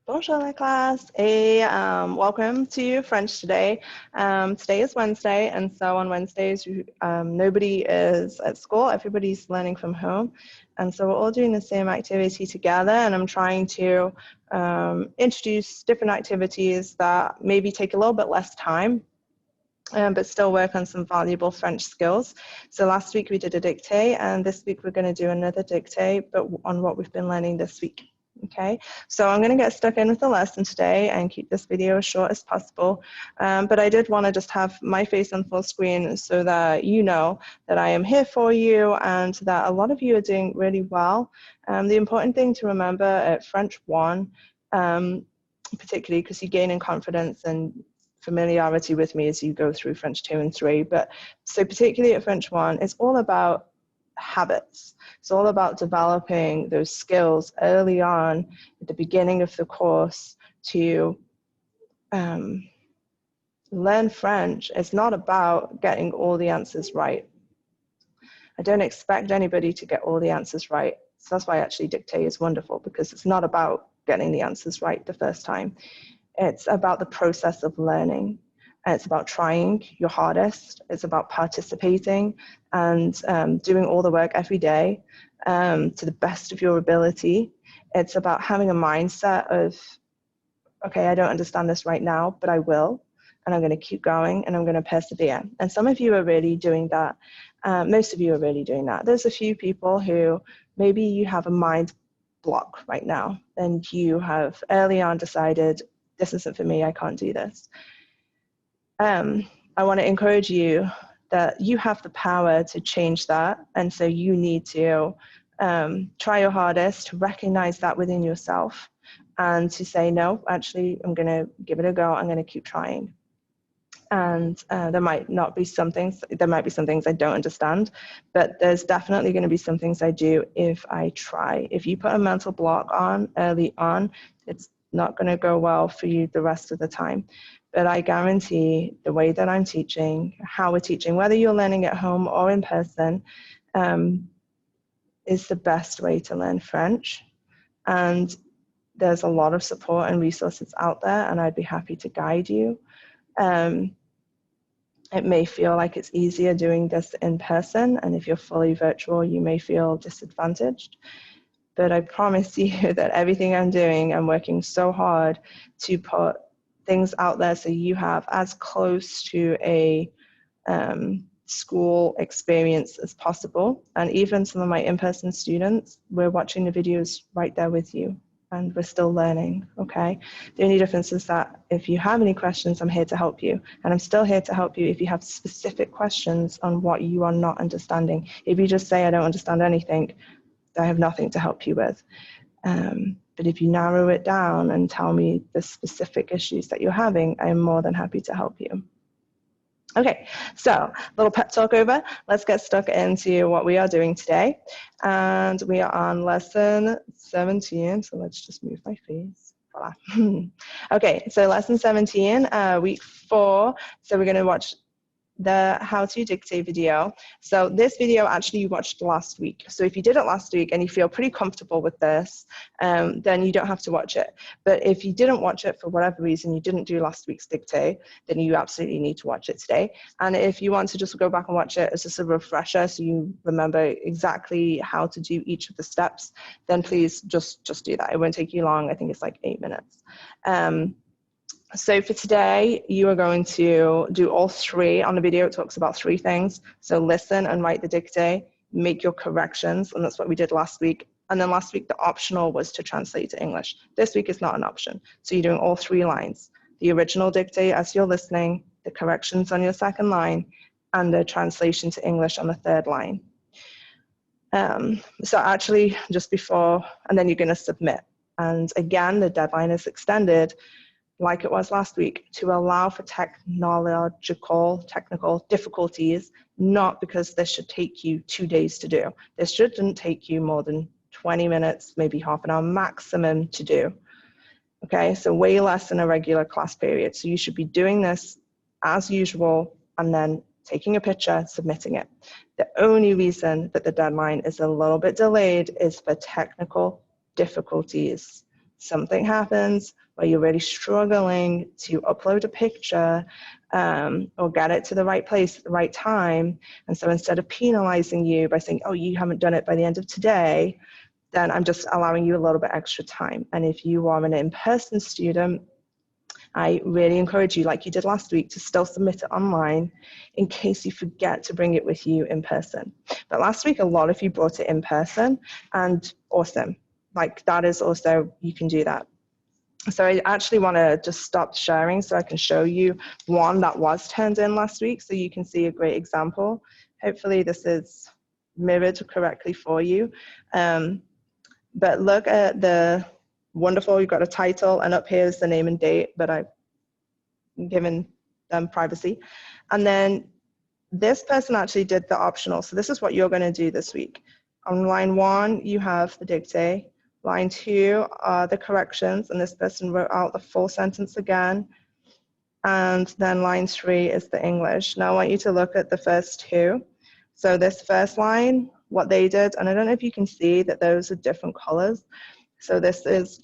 Bonjour la classe, et welcome to French today. Today is Wednesday, and so on Wednesdays, nobody is at school, everybody's learning from home, and so we're all doing the same activity together, and I'm trying to introduce different activities that maybe take a little bit less time, but still work on some valuable French skills. So last week we did a dictée, and this week we're going to do another dictée, but on what we've been learning this week. Okay, so I'm going to get stuck in with the lesson today and keep this video as short as possible. But I did want to just have my face on full screen so that you know that I am here for you and that a lot of you are doing really well. The important thing to remember at French 1, particularly because you gain in confidence and familiarity with me as you go through French 2 and 3, but so particularly at French 1, it's all about habits. It's all about developing those skills early on at the beginning of the course to learn French. It's not about getting all the answers right. I don't expect anybody to get all the answers right. So that's why actually dictée is wonderful, because it's not about getting the answers right the first time. It's about the process of learning. And it's about trying your hardest. It's about participating and doing all the work every day to the best of your ability. It's about having a mindset of, okay, I don't understand this right now, but I will. And I'm going to keep going and I'm going to persevere. And some of you are really doing that. Most of you are really doing that. There's a few people who maybe you have a mind block right now and you have early on decided, this isn't for me, I can't do this. I want to encourage you that you have the power to change that, and so you need to try your hardest to recognize that within yourself and to say, no, actually, I'm going to give it a go, I'm going to keep trying. And there might be some things I don't understand, but there's definitely going to be some things I do if I try. If you put a mental block on early on, it's not going to go well for you the rest of the time. But I guarantee the way that I'm teaching, how we're teaching, whether you're learning at home or in person, is the best way to learn French. And there's a lot of support and resources out there, and I'd be happy to guide you. It may feel like it's easier doing this in person, and if you're fully virtual, you may feel disadvantaged. But I promise you that everything I'm doing, I'm working so hard to put things out there so you have as close to a school experience as possible. And even some of my in-person students, we're watching the videos right there with you, and we're still learning, okay? The only difference is that if you have any questions, I'm here to help you. And I'm still here to help you if you have specific questions on what you are not understanding. If you just say, I don't understand anything, I have nothing to help you with. But if you narrow it down and tell me the specific issues that you're having, I'm more than happy to help you. Okay, so little pep talk over. Let's get stuck into what we are doing today. And we are on lesson 17. So let's just move my face. Voila. Okay, so lesson 17, week 4. So we're going to watch the how to dictate video. So this video actually you watched last week. So if you did it last week and you feel pretty comfortable with this, then you don't have to watch it. But if you didn't watch it for whatever reason, you didn't do last week's dictée, then you absolutely need to watch it today. And if you want to just go back and watch it as just a refresher so you remember exactly how to do each of the steps, then please just do that. It won't take you long. I think it's like 8 minutes. So for today, you are going to do all 3. On the video, it talks about 3 things. So listen and write the dictée, make your corrections, and that's what we did last week. And then last week, the optional was to translate to English. This week is not an option. So you're doing all 3 lines. The original dictée as you're listening, the corrections on your 2nd line, and the translation to English on the 3rd line. So actually, just before, and then you're going to submit. And again, the deadline is extended, like it was last week, to allow for technical difficulties, not because this should take you 2 days to do. This shouldn't take you more than 20 minutes, maybe half an hour maximum to do. Okay, so way less than a regular class period. So you should be doing this as usual and then taking a picture, submitting it. The only reason that the deadline is a little bit delayed is for technical difficulties. something happens where you're really struggling to upload a picture or get it to the right place at the right time, and so instead of penalizing you by saying, oh, you haven't done it by the end of today, then I'm just allowing you a little bit extra time. And if you are an in-person student, I really encourage you, like you did last week, to still submit it online in case you forget to bring it with you in person. But last week, a lot of you brought it in person, and awesome. Like that is also, you can do that. So I actually want to just stop sharing so I can show you one that was turned in last week so you can see a great example. Hopefully this is mirrored correctly for you. But look at the wonderful, you've got a title, and up here is the name and date, but I've given them privacy. And then this person actually did the optional. So this is what you're going to do this week. On line 1, you have the dictate. Line 2 are the corrections, and this person wrote out the full sentence again. And then line 3 is the English. Now I want you to look at the first two. So this first line, what they did, and I don't know if you can see that those are different colors. So this is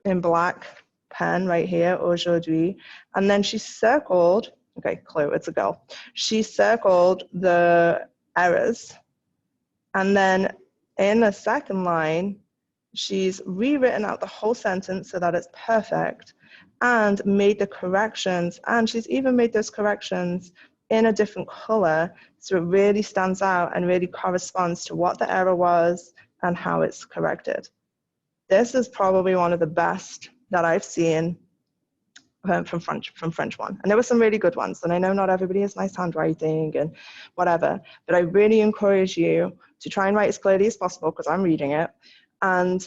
in black pen right here, aujourd'hui. And then she circled, okay, clue, it's a girl. She circled the errors. And then in the second line, she's rewritten out the whole sentence so that it's perfect and made the corrections. And she's even made those corrections in a different color so it really stands out and really corresponds to what the error was and how it's corrected. This is probably one of the best that I've seen from French 1. And there were some really good ones. And I know not everybody has nice handwriting and whatever, but I really encourage you to try and write as clearly as possible because I'm reading it. And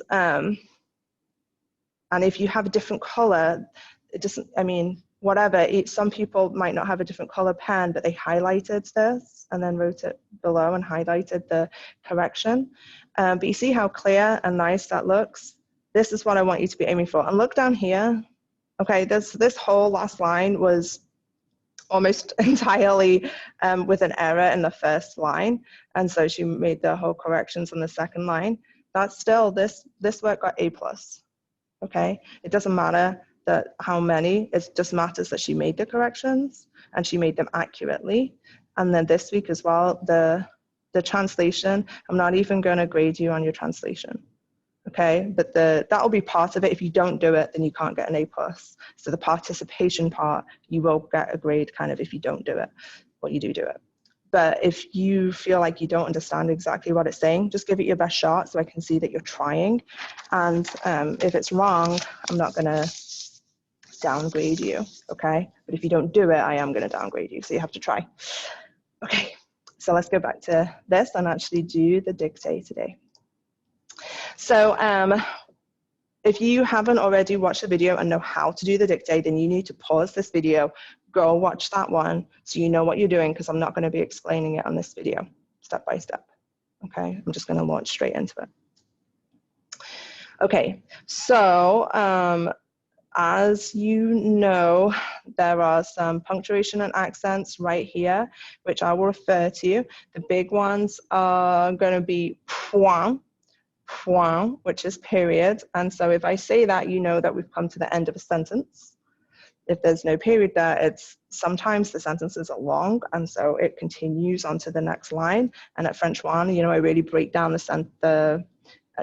if you have a different color, it doesn't, I mean, whatever, some people might not have a different color pen, but they highlighted this and then wrote it below and highlighted the correction. But you see how clear and nice that looks? This is what I want you to be aiming for. And look down here. Okay, this whole last line was almost entirely with an error in the first line. And so she made the whole corrections on the second line. That's still, this work got A+. Okay, it doesn't matter that how many, it just matters that she made the corrections and she made them accurately. And then this week as well, the translation, I'm not even going to grade you on your translation. Okay, but that will be part of it. If you don't do it, then you can't get an A+. So the participation part, you will get a grade kind of if you don't do it, or you do it. But if you feel like you don't understand exactly what it's saying, just give it your best shot so I can see that you're trying. And if it's wrong, I'm not going to downgrade you, okay? But if you don't do it, I am going to downgrade you, so you have to try. Okay, so let's go back to this and actually do the dictate today. So if you haven't already watched the video and know how to do the dictate, then you need to pause this video, go watch that one so you know what you're doing, because I'm not going to be explaining it on this video step by step. Okay, I'm just going to launch straight into it. Okay, so as you know, there are some punctuation and accents right here, which I will refer to. The big ones are going to be point, which is period. And so if I say that, you know that we've come to the end of a sentence. If there's no period there, it's sometimes the sentences are long, and so it continues on to the next line. And at French 1, you know, I really break down the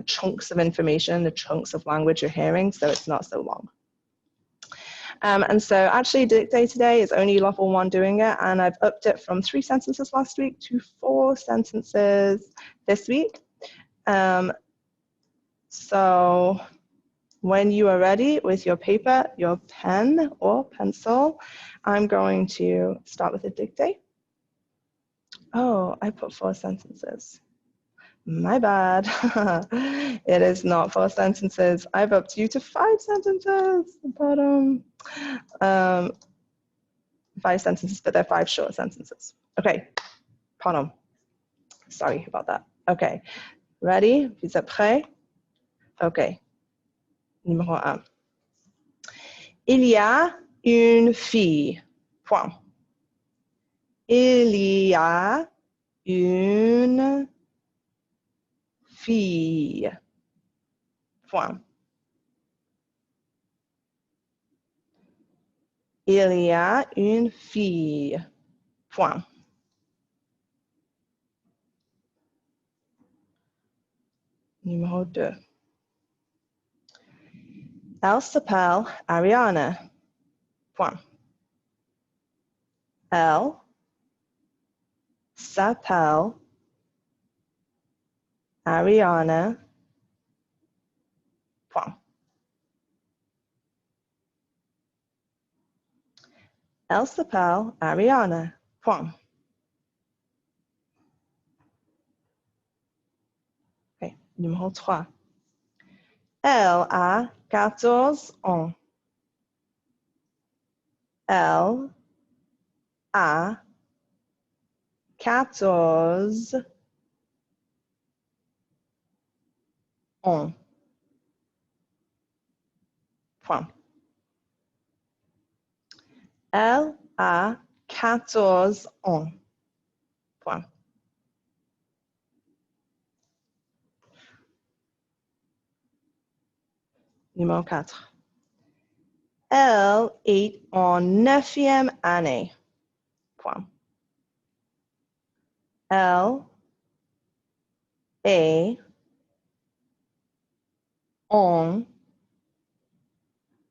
chunks of information, the chunks of language you're hearing, so it's not so long. And so actually dictate today is only level 1 doing it, and I've upped it from 3 sentences last week to 4 sentences this week. So when you are ready with your paper, your pen or pencil, I'm going to start with a dictate. Oh, I put 4 sentences. My bad. It is not 4 sentences. I've upped you to 5 sentences. Bottom. 5 sentences, but they're 5 short sentences. Okay, pardon. Sorry about that. Okay, ready? Vous êtes prêts? Okay. Numéro 1. Il y a une fille. Point. Il y a une fille. Point. Il y a une fille. Point. Numéro 2. Elle s'appelle Ariana. Point. Elle s'appelle Ariana. Point. Elle s'appelle Ariana. Point. Okay. Numéro 3. Elle a 14 ans. Elle a 14 ans. Point. Elle a 14 ans. Point. Numéro 4. Elle est en 9e année. Point. Elle est en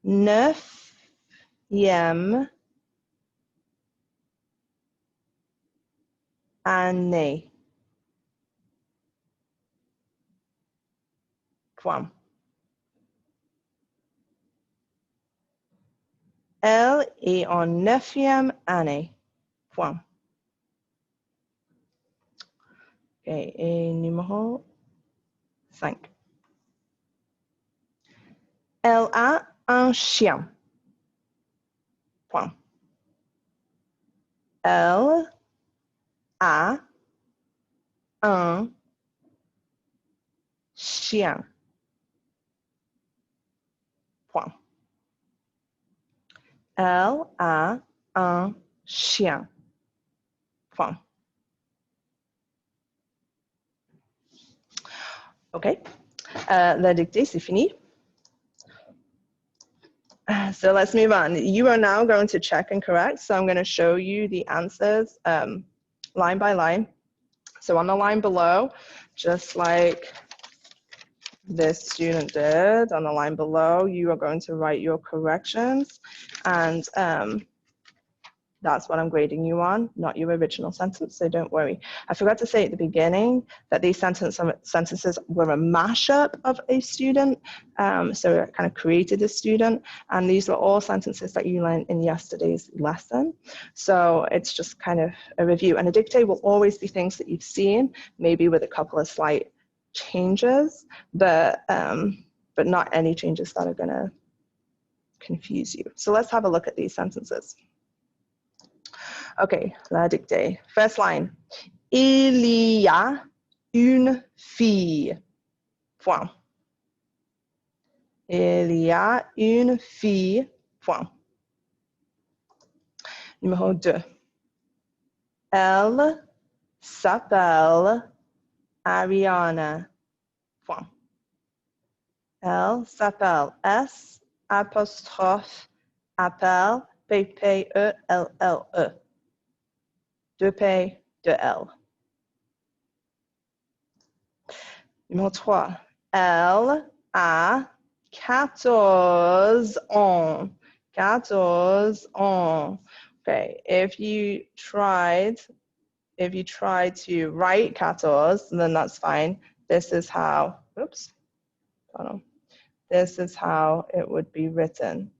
9e année. Point. Elle est en 9e année. Point. Okay. Et numéro 5. Elle a un chien. Point. Elle a un chien. Point. Elle a un chien. Point. Okay. La dictée, c'est fini. So let's move on. You are now going to check and correct. So I'm going to show you the answers line by line. So on the line below, just like this student did, on the line below, you are going to write your corrections, and that's what I'm grading you on, not your original sentence, so don't worry. I forgot to say at the beginning that these sentences were a mashup of a student, so it kind of created a student, and these were all sentences that you learned in yesterday's lesson. So it's just kind of a review, and a dictée will always be things that you've seen, maybe with a couple of slight changes, but not any changes that are gonna confuse you. So let's have a look at these sentences. Okay, la dictée. First line. Il y a une fille. Point. Il y a une fille. Point. Numéro 2. Elle s'appelle Ariana. Point. Elle s'appelle. S apostrophe appelle P-P-E-L-L-E. 2 P, 2 L. Numéro 3. Elle a 14 ans. 14 ans. Okay, if you tried to write 14, then that's fine. This is how, oops, hold on. This is how it would be written.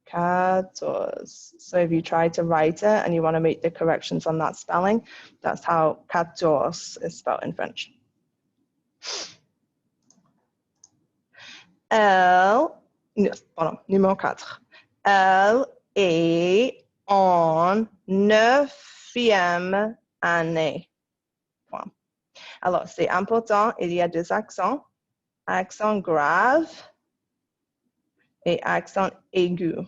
14. So if you try to write it and you want to make the corrections on that spelling, that's how 14 is spelled in French. Elle, pardon, numéro 4. Elle est en 9e année. Point. Alors, c'est important, il y a 2 accents, accent grave et accent aigu.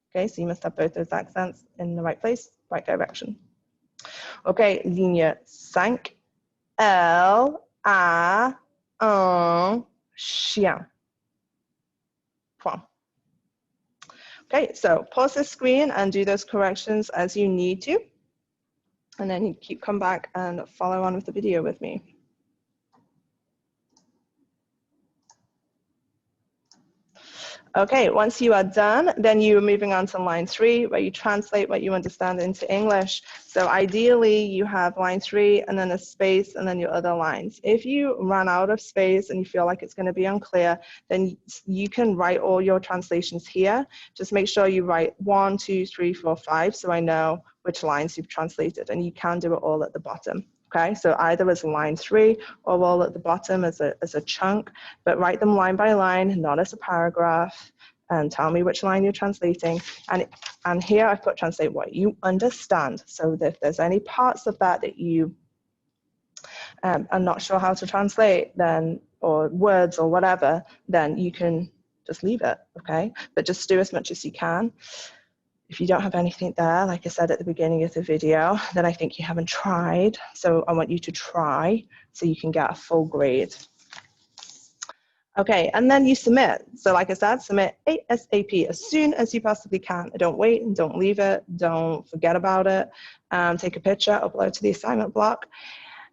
Okay, so you must have both those accents in the right place, right direction. Okay, ligne 5. Elle a un chien. Point. Okay, so pause the screen and do those corrections as you need to. And then you come back and follow on with the video with me. Okay, once you are done, then you are moving on to line 3, where you translate what you understand into English. So ideally, you have line 3 and then a space and then your other lines. If you run out of space and you feel like it's going to be unclear, then you can write all your translations here. Just make sure you write 1, 2, 3, 4, 5, so I know which lines you've translated, and you can do it all at the bottom. Okay, so either as line 3 or all at the bottom as a chunk, but write them line by line, not as a paragraph, and tell me which line you're translating. And here I've put translate what you understand. So that if there's any parts of that that you are not sure how to translate, then, or words or whatever, then you can just leave it, okay? But just do as much as you can. If you don't have anything there, like I said at the beginning of the video, then I think you haven't tried. So I want you to try so you can get a full grade. Okay, and then you submit. So like I said, submit ASAP as soon as you possibly can. Don't wait and don't leave it. Don't forget about it. Take a picture, upload to the assignment block.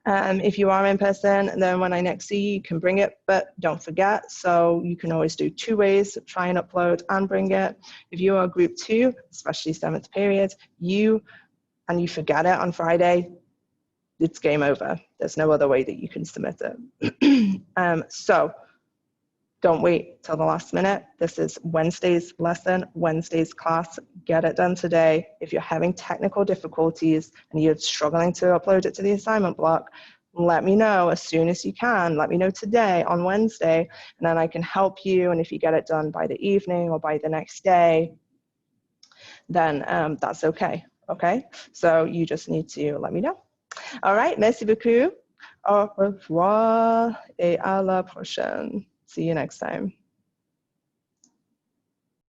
If you are in person, then when I next see you, you can bring it, but don't forget. So you can always do 2 ways, try and upload and bring it. If you are group 2, especially 7th period, you forget it on Friday, it's game over. There's no other way that you can submit it. So don't wait till the last minute. This is Wednesday's lesson, Wednesday's class. Get it done today. If you're having technical difficulties and you're struggling to upload it to the assignment block, let me know as soon as you can. Let me know today on Wednesday, and then I can help you. And if you get it done by the evening or by the next day, then that's okay. Okay? So you just need to let me know. All right, merci beaucoup. Au revoir et à la prochaine. See you next time.